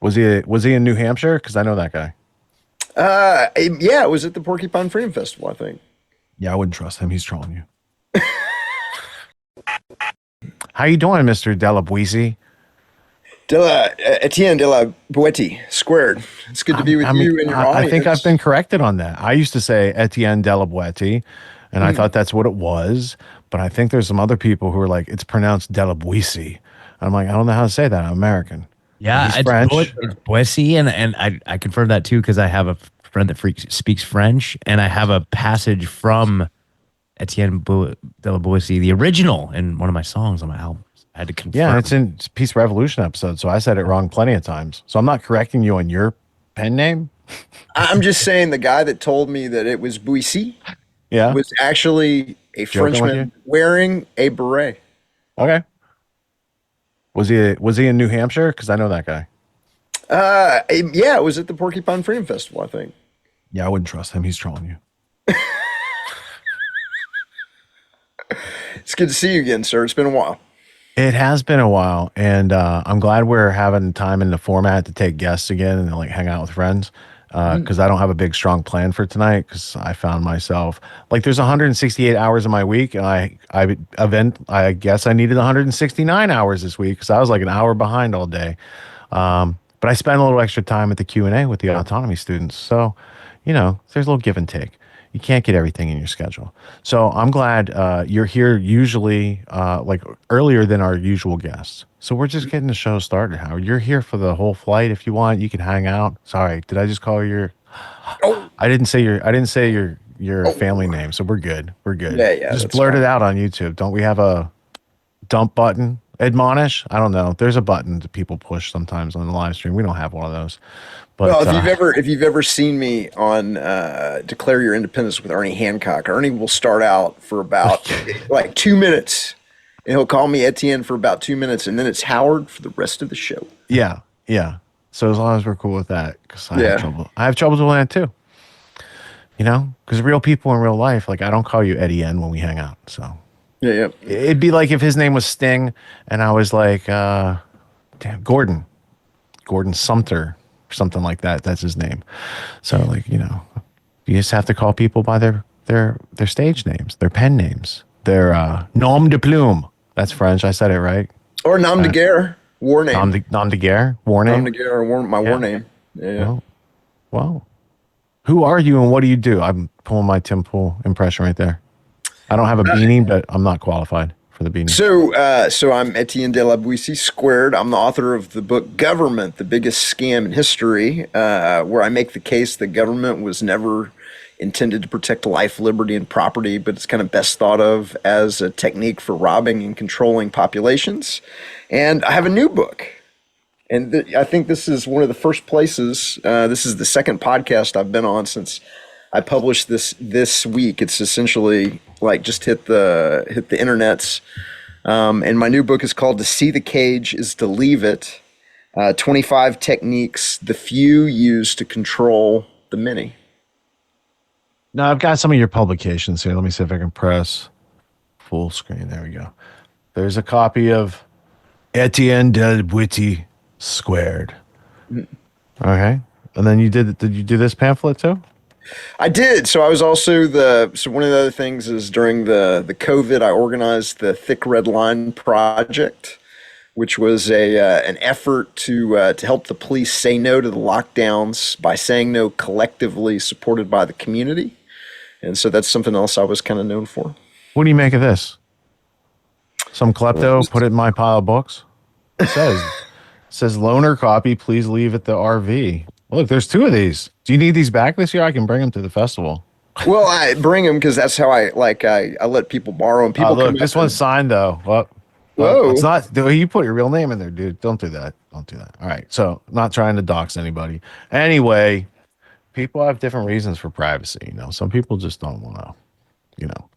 Was he in New Hampshire? Because I know that guy. Yeah, it was at the Porcupine Freedom Festival, I think. Yeah, I wouldn't trust him. He's trolling you. How you doing, Mister Delabuisi? Etienne de la Boetie squared. It's good to be with I mean, you and your I think I've audience. been corrected on that. I used to say Etienne Delabueti, and I Hmm. thought that's what it was. But I think there's some other people who are like, it's pronounced Delabuisi. I'm like, I don't know how to say that. I'm American. But Yeah, he's French. It's Boise, and I confirm that too because I have a friend that speaks French, and I have a passage from de la Boissy, the original, in one of my songs on my album. I had to Yeah, it's confirm. in Peace Revolution episode, so I said it wrong plenty of times. So I'm not correcting you on your pen name. I'm just saying the guy that told me that it was Boise Yeah, was actually a joking with you. Frenchman wearing a beret. Okay. Was he in New Hampshire? Because I know that guy. Yeah, it was at the Porcupine Freedom Festival, I think. Yeah, I wouldn't trust him. He's trolling you. It's good to see you again, sir. It's been a while. It has been a while, and I'm glad we're having time in the format to take guests again and like hang out with friends. Mm. Because I don't have a big strong plan for tonight. Because I found myself like there's 168 hours in my week, and I guess I needed 169 hours this week because I was like an hour behind all day. But I spent a little extra time at the Q&A with the autonomy students, so there's a little give and take. You can't get everything in your schedule. So I'm glad you're here usually like earlier than our usual guests. So we're just getting the show started, Howard. You're here for the whole flight if you want. You can hang out. Sorry, did I just call your Oh, I didn't say your family oh, name, so we're good. We're good. yeah, Just that's blurt it fine. out on YouTube. Don't we have a dump button? Admonish? I don't know. There's a button that people push sometimes on the live stream. We don't have one of those. Well, But if you've ever seen me on Declare Your Independence with Ernie Hancock, Ernie will start out for about like 2 minutes, and he'll call me Etienne for about 2 minutes, and then it's Howard for the rest of the show. yeah, yeah. So as long as we're cool with that, because Yeah, I have trouble doing that too. Because real people in real life, like I don't call you Etienne when we hang out. So yeah, yeah. it'd be like if his name was Sting, and I was like, damn, Gordon Sumter, or something like that. That's his name. So like you just have to call people by their stage names, their pen names, their nom de plume. That's French. I said it right. Or nom de guerre, war name. Nom de guerre, war Nom de name. guerre, my war Yeah. name. Yeah, yeah. Well, well. Who are you and what do you do? I'm pulling my Tim Pool impression right there. I don't have a beanie, but I'm not qualified for the beanie. So I'm Etienne de la Boissy squared. I'm the author of the book Government, the Biggest Scam in History, where I make the case that government was never intended to protect life, liberty, and property, but it's kind of best thought of as a technique for robbing and controlling populations. And I have a new book. And I think this is one of the first places. This is the second podcast I've been on since I published this week. It's essentially like just hit the internets. And my new book is called "To See the Cage is to Leave It: 25 Techniques the Few Use to Control the Many." Now I've got some of your publications here. Let me see if I can press full screen. There we go. There's a copy of Etienne de Witty Squared. Okay. And then did you do this pamphlet too? I did. So I was also so one of the other things is during the COVID, I organized the Thick Red Line Project, which was an effort to help the police say no to the lockdowns by saying no collectively, supported by the community. And so that's something else I was kind of known for. What do you make of this? Some klepto put it in my pile of books? It says loaner copy, please leave at the RV. Look, there's two of these. Do you need these back this year? I can bring them to the festival. Well, I bring them because that's how I let people borrow them. People Look, come this up one's and, signed though. Well, it's whoa. not. You put your real name in there, dude. Don't do that. Don't do that. All right. So, not trying to dox anybody. Anyway, people have different reasons for privacy. Some people just don't want to. You know.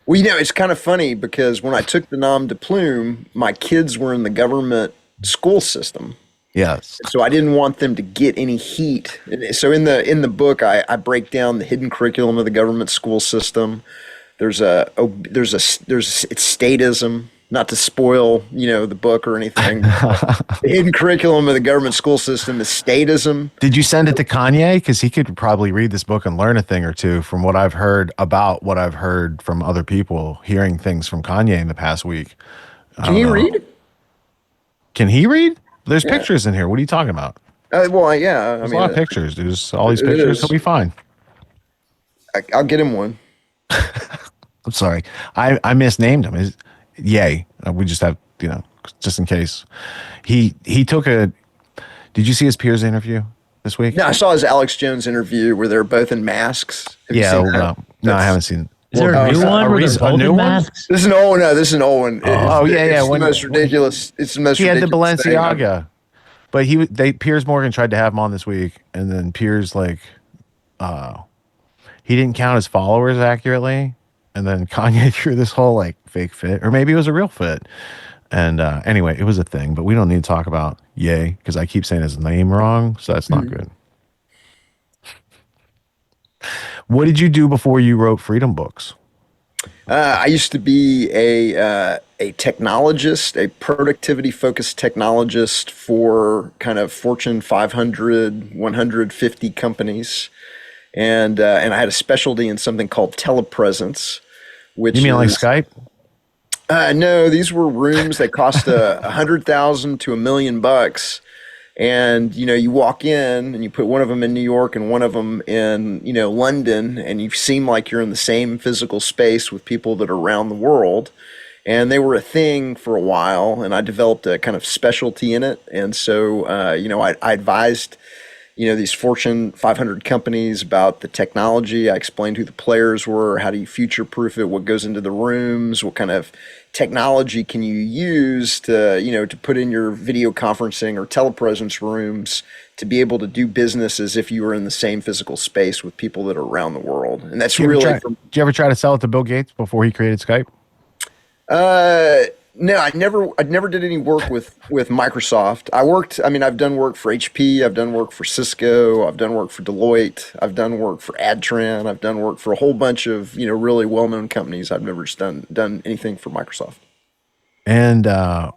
Well, it's kind of funny because when I took the nom de plume, my kids were in the government school system. Yes. So I didn't want them to get any heat. So in the book, I break down the hidden curriculum of the government school system. There's it's statism, not to spoil, the book or anything. The hidden curriculum of the government school system is statism. Did you send it to Kanye? Because he could probably read this book and learn a thing or two from what I've heard about what I've heard from other people hearing things from Kanye in the past week. Can you read? Can he read? There's Yeah. pictures in here. What are you talking about? Well, yeah. There's a lot of pictures, dude. There's all these pictures. He'll be fine. I'll get him one. I'm sorry. I misnamed him. Yay. We just have, just in case. He took a. Did you see his Piers interview this week? No, I saw his Alex Jones interview where they're both in masks. Have you Yeah. seen that? No, I haven't seen it. Is there a new one? A new one? Masks? This is an old one. No, this is an old one. Oh, yeah. It's the most ridiculous. It's the most He had the ridiculous thing. Balenciaga. But Piers Morgan tried to have him on this week, and then Piers he didn't count his followers accurately, and then Kanye threw this whole fake fit, or maybe it was a real fit. And anyway, it was a thing, but we don't need to talk about Ye because I keep saying his name wrong, so that's not good. What did you do before you wrote Freedom Books? I used to be a technologist, a productivity focused technologist for kind of Fortune 500, 150 companies. And I had a specialty in something called telepresence, which You mean like Skype? No, these were rooms that cost $100,000 to $1 million. And, you walk in and you put one of them in New York and one of them in, London, and you seem like you're in the same physical space with people that are around the world. And they were a thing for a while, and I developed a kind of specialty in it. And so, I advised, these Fortune 500 companies about the technology. I explained who the players were, how do you future-proof it, what goes into the rooms, what kind of technology can you use to, to put in your video conferencing or telepresence rooms to be able to do business as if you were in the same physical space with people that are around the world. And that's really... Did you ever try to sell it to Bill Gates before he created Skype? No, I never did any work with Microsoft. I've done work for HP, I've done work for Cisco, I've done work for Deloitte, I've done work for Adtran, I've done work for a whole bunch of, really well-known companies. I've never just done anything for Microsoft. And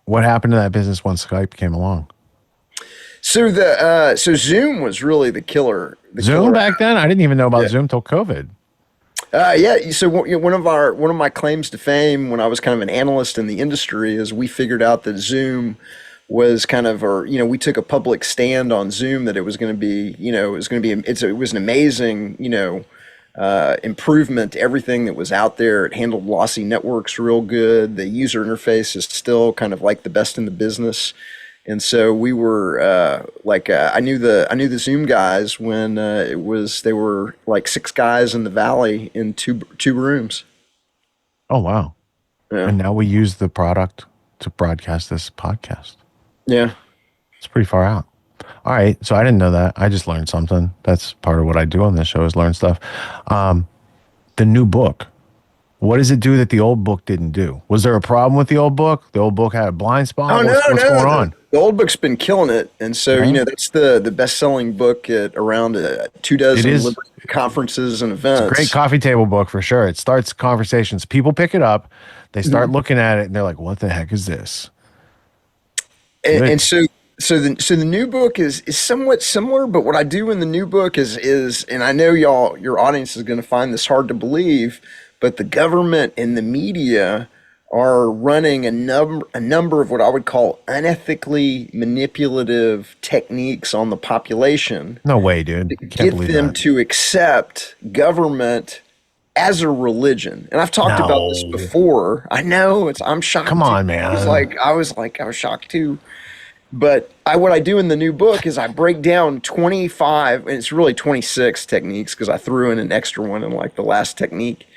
what happened to that business once Skype came along? So Zoom was really the killer. Zoom back then? I didn't even know about Zoom till COVID. Yeah. So one of my claims to fame when I was kind of an analyst in the industry is we figured out that Zoom was we took a public stand on Zoom that it was going to be, it was an amazing, improvement to everything that was out there. It handled lossy networks real good. The user interface is still kind of like the best in the business. And so we were I knew the Zoom guys when they were like 6 guys in the valley in two rooms. Oh wow! Yeah. And now we use the product to broadcast this podcast. Yeah, it's pretty far out. All right, so I didn't know that. I just learned something. That's part of what I do on this show is learn stuff. The new book. What does it do that the old book didn't do? Was there a problem with the old book? The old book had a blind spot? Oh, what's going on? The old book's been killing it. And so, that's the best-selling book at around 24 Liberty conferences and events. It's a great coffee table book for sure. It starts conversations. People pick it up. They start looking at it, and they're like, what the heck is this? And so the new book is somewhat similar, but what I do in the new book is and I know your audience is going to find this hard to believe, but the government and the media are running a number of what I would call unethically manipulative techniques on the population. No way, dude. Get them to accept government as a religion. And I've talked about this before. I know I'm shocked. Come on, man. I was shocked too. But what I do in the new book is I break down 25, and it's really 26 techniques because I threw in an extra one in like the last technique.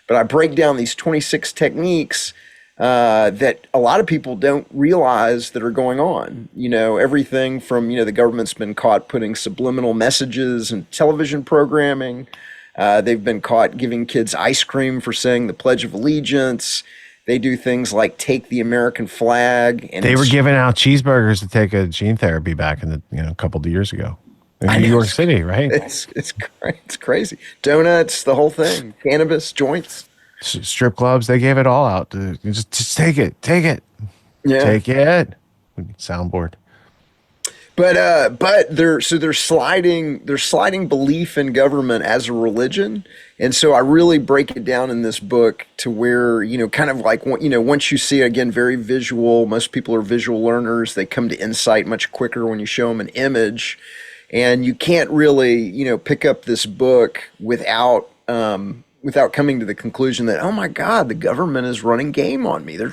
But I break down these 26 techniques that a lot of people don't realize that are going on. Everything from, the government's been caught putting subliminal messages in television programming. They've been caught giving kids ice cream for saying the Pledge of Allegiance. They do things like take the American flag. And they were giving out cheeseburgers to take a gene therapy back in a couple of years ago. In New York City, right? It's crazy. Donuts, the whole thing. Cannabis, joints. Strip clubs, they gave it all out. Just take it, take it, Yeah. take it. Soundboard. But they're sliding belief in government as a religion, and so I really break it down in this book to where, kind of like, once you see it, again, very visual. Most people are visual learners. They come to insight much quicker when you show them an image, and you can't really, pick up this book without coming to the conclusion that, oh my God, the government is running game on me. They're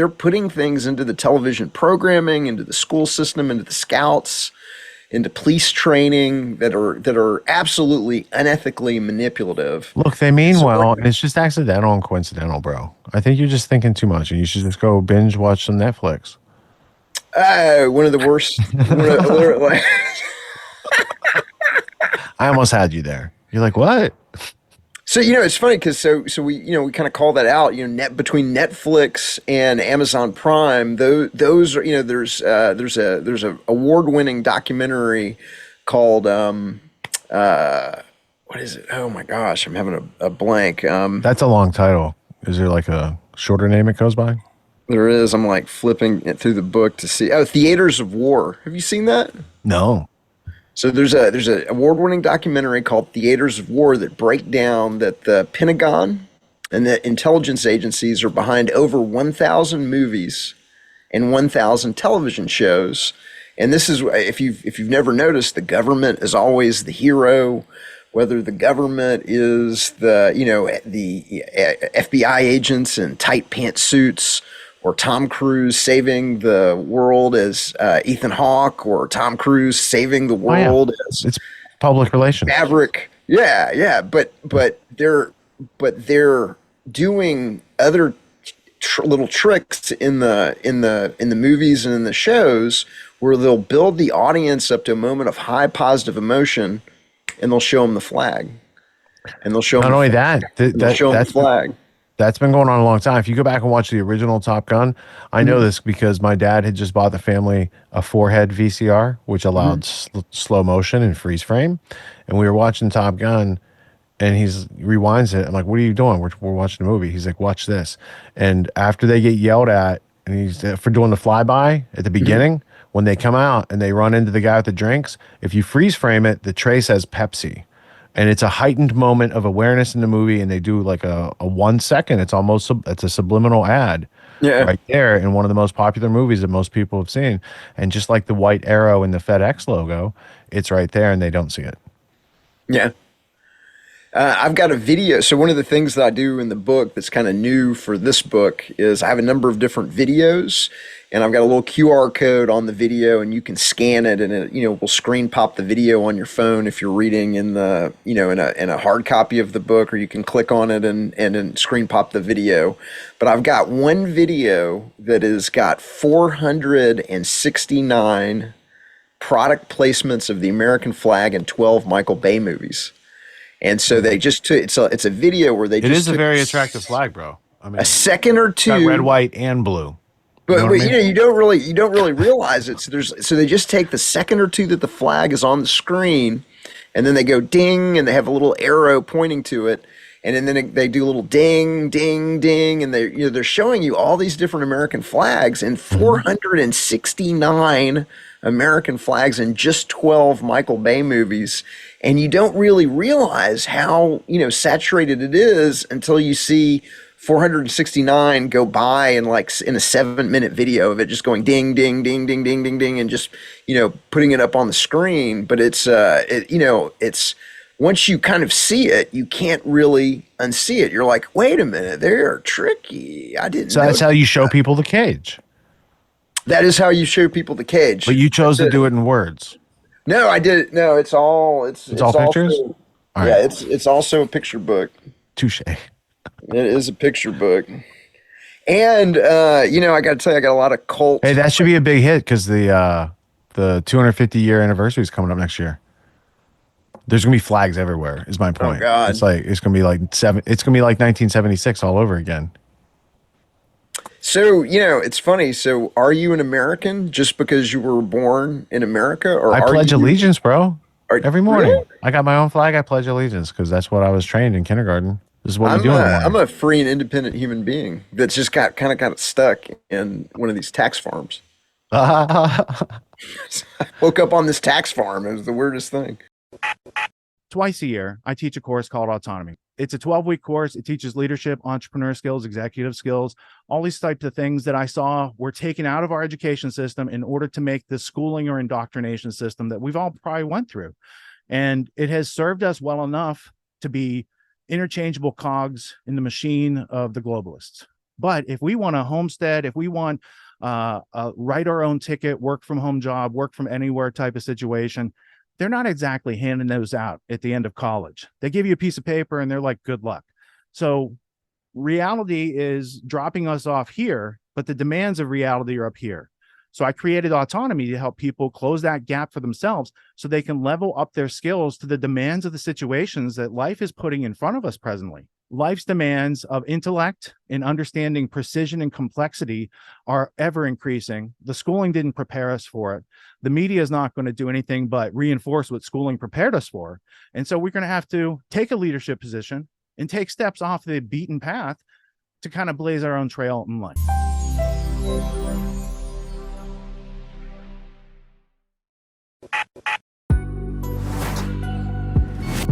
putting things into the television programming, into the school system, into the scouts, into police training that are absolutely unethically manipulative. Look, they mean So well, and it's just accidental and coincidental, bro. I think you're just thinking too much, and you should just go binge watch some Netflix. one of the worst. Literally, I almost had you there. You're like, what? so it's funny because we kind of call that out. Between Netflix and Amazon Prime, those are, there's a award-winning documentary called what is it? Oh my gosh, I'm having a blank. That's a long title. Is there like a shorter name it goes by? There is. I'm like flipping it through the book to see. Oh, Theaters of War. Have you seen that? No. So there's a award-winning documentary called Theaters of War that break down that the Pentagon and the intelligence agencies are behind over 1,000 movies and 1,000 television shows. And this is, if you've never noticed, the government is always the hero. Whether the government is the FBI agents in tight pantsuits, or Tom Cruise saving the world as Ethan Hawke, or Tom Cruise saving the world as It's public relations. Maverick. Yeah. But they're doing other little tricks in the movies and in the shows where they'll build the audience up to a moment of high positive emotion, and they'll show them the flag, and they'll show Not them only that, they'll show them the that's flag. that's been going on a long time. If you go back and watch the original Top Gun, I know this because my dad had just bought the family a four-head VCR, which allowed slow motion and freeze frame. And we were watching Top Gun, and he's rewinds it. I'm like, "What are you doing?" We're watching a movie. He's like, "Watch this." And after they get yelled at, and he's for doing the flyby at the beginning, when they come out and they run into the guy with the drinks, if you freeze frame it, the tray says Pepsi. And it's a heightened moment of awareness in the movie, and they do like a 1 second. It's almost it's a subliminal ad Yeah. right there in one of the most popular movies that most people have seen. And just like the white arrow in the FedEx logo, it's right there, and they don't see it. Yeah. I've got a video. So one of the things that I do in the book that's kind of new for this book is I have a number of different videos, and I've got a little QR code on the video, and you can scan it, and it, will screen pop the video on your phone if you're reading in the, in a hard copy of the book, or you can click on it and screen pop the video. But I've got one video that has got 469 product placements of the American flag in 12 Michael Bay movies. And so they just took, it's a video where they It just is a took very attractive flag, bro. I mean, a second or it's got two. red, white, and blue. But, know what I mean? you don't really realize it. So they just take the second or two that the flag is on the screen, and then they go ding, and they have a little arrow pointing to it, and then they do a little ding, ding, ding, and they're showing you all these different American flags, and 469 American flags in just 12 Michael Bay movies. And you don't really realize how, saturated it is until you see 469 go by in a 7-minute video of it just going ding, ding, ding, ding, ding, ding, ding, and just, putting it up on the screen. But it's once you kind of see it, you can't really unsee it. You're like, wait a minute, they're tricky. I didn't So know that's how you show that. people the cage. That is how you show people the cage. But you chose to That's do it in words. No, I did it. No, it's all Pictures? Also, All yeah, right. it's also a picture book. Touche. It is a picture book. And I got to tell you, I got a lot of cult. Hey, that should be a big hit because the 250-year anniversary is coming up next year. There's gonna be flags everywhere. Is my point. God. It's gonna be like 1976 all over again. So, it's funny. So, are you an American just because you were born in America, or I are pledge you, allegiance, bro. are, Every morning, really? I got my own flag. I pledge allegiance because that's what I was trained in kindergarten. This is what we do in the I'm morning. a free and independent human being that's just got stuck in one of these tax farms. I woke up on this tax farm. It was the weirdest thing. Twice a year, I teach a course called Autonomy. It's a 12-week course. It teaches leadership, entrepreneur skills, executive skills, all these types of things that I saw were taken out of our education system in order to make the schooling or indoctrination system that we've all probably went through. And it has served us well enough to be interchangeable cogs in the machine of the globalists. But if we want a homestead, if we want write our own ticket, work from home job, work from anywhere type of situation, they're not exactly handing those out at the end of college. They give you a piece of paper and they're like, good luck. So reality is dropping us off here, but the demands of reality are up here. So I created Autonomy to help people close that gap for themselves so they can level up their skills to the demands of the situations that life is putting in front of us presently. Life's demands of intellect and understanding precision and complexity are ever increasing. The schooling didn't prepare us for it. The media is not going to do anything but reinforce what schooling prepared us for. And so we're going to have to take a leadership position and take steps off the beaten path to kind of blaze our own trail in life.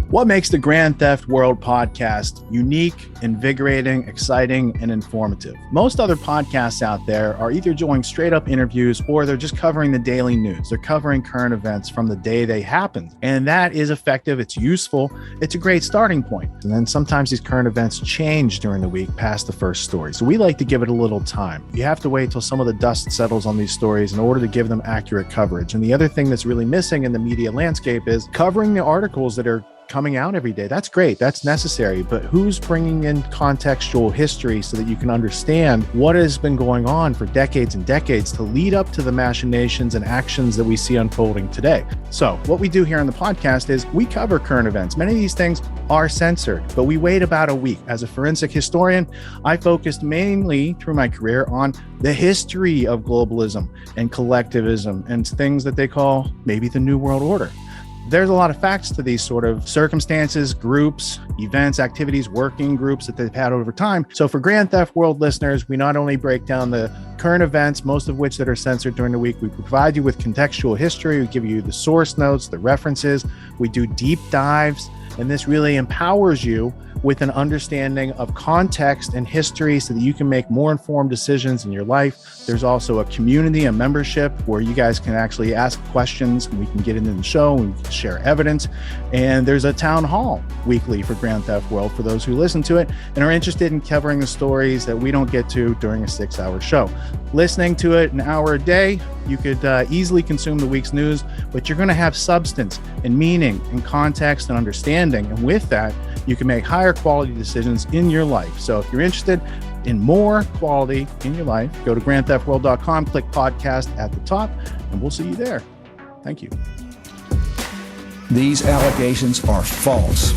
What makes the Grand Theft World podcast unique, invigorating, exciting, and informative? Most other podcasts out there are either doing straight up interviews or they're just covering the daily news. They're covering current events from the day they happened. And that is effective. It's useful. It's a great starting point. And then sometimes these current events change during the week past the first story. So we like to give it a little time. You have to wait till some of the dust settles on these stories in order to give them accurate coverage. And the other thing that's really missing in the media landscape is covering the articles that are coming out every day. That's great. That's necessary. But who's bringing in contextual history so that you can understand what has been going on for decades and decades to lead up to the machinations and actions that we see unfolding today? So what we do here on the podcast is we cover current events. Many of these things are censored, but we wait about a week. As a forensic historian, I focused mainly through my career on the history of globalism and collectivism and things that they call maybe the New World Order. There's a lot of facts to these sort of circumstances, groups, events, activities, working groups that they've had over time. So for Grand Theft World listeners, we not only break down the current events, most of which that are censored during the week, we provide you with contextual history, we give you the source notes, the references, we do deep dives, and this really empowers you with an understanding of context and history so that you can make more informed decisions in your life. There's also a community, a membership where you guys can actually ask questions and we can get into the show and we can share evidence. And there's a town hall weekly for Grand Theft World for those who listen to it and are interested in covering the stories that we don't get to during a 6-hour show. Listening to it an hour a day, you could easily consume the week's news, but you're going to have substance and meaning and context and understanding. And with that, you can make higher quality decisions in your life. So if you're interested in more quality in your life, go to grandtheftworld.com, click podcast at the top, and we'll see you there. Thank you. These allegations are false.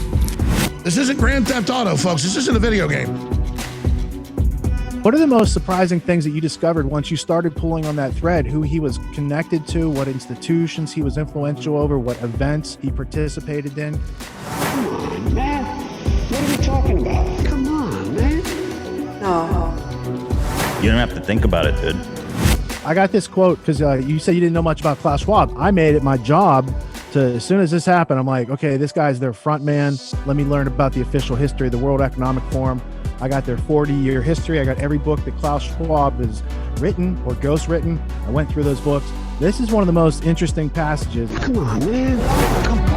This isn't Grand Theft Auto, folks. This isn't a video game. What are the most surprising things that you discovered once you started pulling on that thread? Who he was connected to, what institutions he was influential over, what events he participated in? Come on, man. What are we talking about? Come on, man. No. You don't have to think about it, dude. I got this quote because you said you didn't know much about Klaus Schwab. I made it my job to, as soon as this happened, I'm like, okay, this guy's their front man. Let me learn about the official history of the World Economic Forum. I got their 40-year history. I got every book that Klaus Schwab has written or ghostwritten. I went through those books. This is one of the most interesting passages. Come on, man. Come on.